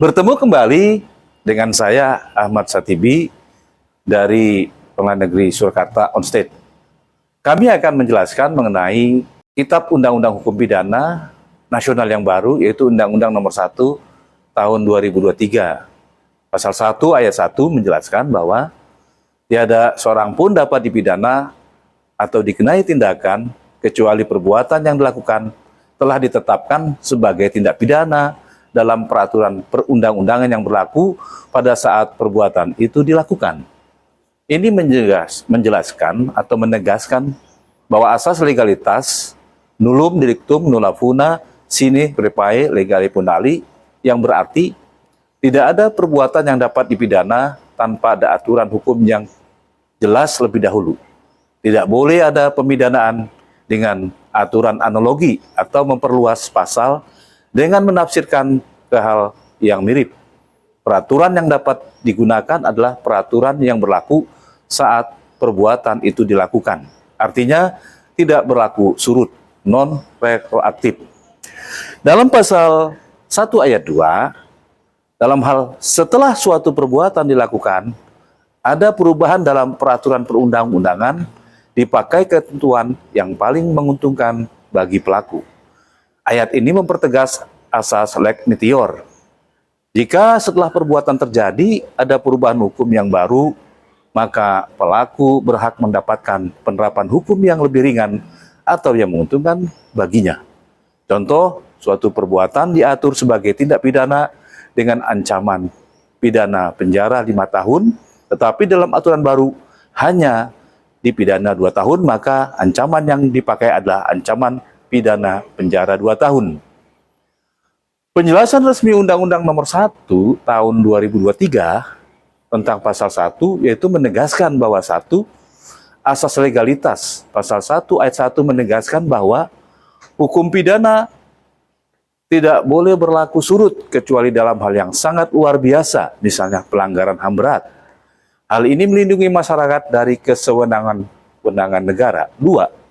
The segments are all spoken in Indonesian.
Bertemu kembali dengan saya Ahmad Satibi dari Pengadilan Negeri Surakarta Onstate. Kami akan menjelaskan mengenai Kitab Undang-Undang Hukum Pidana Nasional yang baru, yaitu Undang-Undang Nomor 1 Tahun 2023. Pasal 1 ayat 1 menjelaskan bahwa tiada seorang pun dapat dipidana atau dikenai tindakan kecuali perbuatan yang dilakukan telah ditetapkan sebagai tindak pidana dalam peraturan perundang-undangan yang berlaku pada saat perbuatan itu dilakukan. Ini menjelaskan atau menegaskan bahwa asas legalitas nullum delictum nulla funa sine praepae legale punali, yang berarti tidak ada perbuatan yang dapat dipidana tanpa ada aturan hukum yang jelas lebih dahulu. Tidak boleh ada pemidanaan dengan aturan analogi atau memperluas pasal dengan menafsirkan ke hal yang mirip. Peraturan yang dapat digunakan adalah peraturan yang berlaku saat perbuatan itu dilakukan. Artinya tidak berlaku surut, non retroaktif. Dalam pasal 1 ayat 2, dalam hal setelah suatu perbuatan dilakukan, ada perubahan dalam peraturan perundang-undangan, dipakai ketentuan yang paling menguntungkan bagi pelaku. Ayat ini mempertegas asas leg meteor. Jika setelah perbuatan terjadi ada perubahan hukum yang baru, maka pelaku berhak mendapatkan penerapan hukum yang lebih ringan atau yang menguntungkan baginya. Contoh, suatu perbuatan diatur sebagai tindak pidana dengan ancaman pidana penjara 5 tahun, tetapi dalam aturan baru hanya dipidana 2 tahun, maka ancaman yang dipakai adalah ancaman pidana penjara 2 tahun. Penjelasan resmi Undang-Undang Nomor 1 Tahun 2023 tentang pasal 1 yaitu menegaskan bahwa asas legalitas. Pasal 1 ayat 1 menegaskan bahwa hukum pidana tidak boleh berlaku surut kecuali dalam hal yang sangat luar biasa, misalnya pelanggaran HAM berat. Hal ini melindungi masyarakat dari kewenangan negara. 2.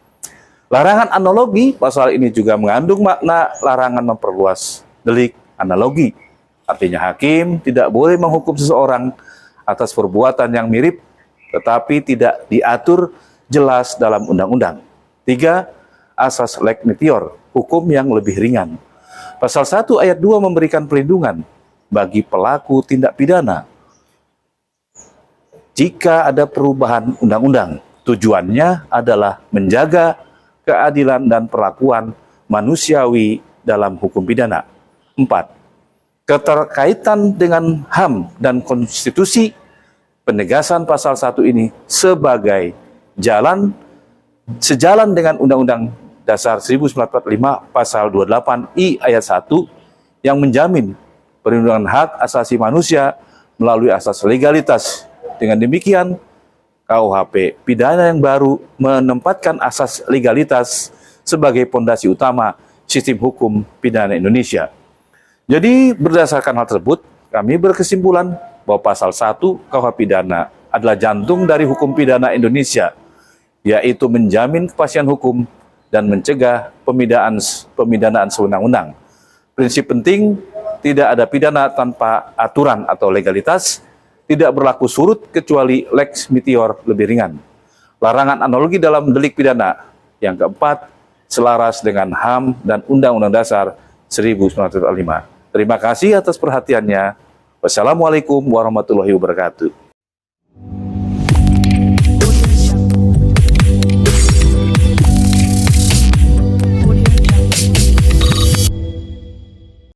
Larangan analogi, pasal ini juga mengandung makna larangan memperluas delik analogi. Artinya hakim tidak boleh menghukum seseorang atas perbuatan yang mirip tetapi tidak diatur jelas dalam undang-undang. 3. Asas leg meteor, hukum yang lebih ringan. Pasal 1 ayat 2 memberikan perlindungan bagi pelaku tindak pidana jika ada perubahan undang-undang. Tujuannya adalah menjaga keadilan dan perlakuan manusiawi dalam hukum pidana. 4. Keterkaitan dengan HAM dan konstitusi, penegasan pasal 1 ini sebagai sejalan dengan Undang-Undang Dasar 1945 pasal 28I ayat 1 yang menjamin perlindungan hak asasi manusia melalui asas legalitas. Dengan demikian, KUHP pidana yang baru menempatkan asas legalitas sebagai pondasi utama sistem hukum pidana Indonesia. Jadi berdasarkan hal tersebut, kami berkesimpulan bahwa pasal 1 KUHP pidana adalah jantung dari hukum pidana Indonesia, yaitu menjamin kepastian hukum dan mencegah pemidanaan sewenang-wenang. Prinsip penting, tidak ada pidana tanpa aturan atau legalitas, tidak berlaku surut kecuali lex meteor lebih ringan. Larangan analogi dalam delik pidana. Yang keempat, selaras dengan HAM dan Undang-Undang Dasar 1945. Terima kasih atas perhatiannya. Wassalamualaikum warahmatullahi wabarakatuh.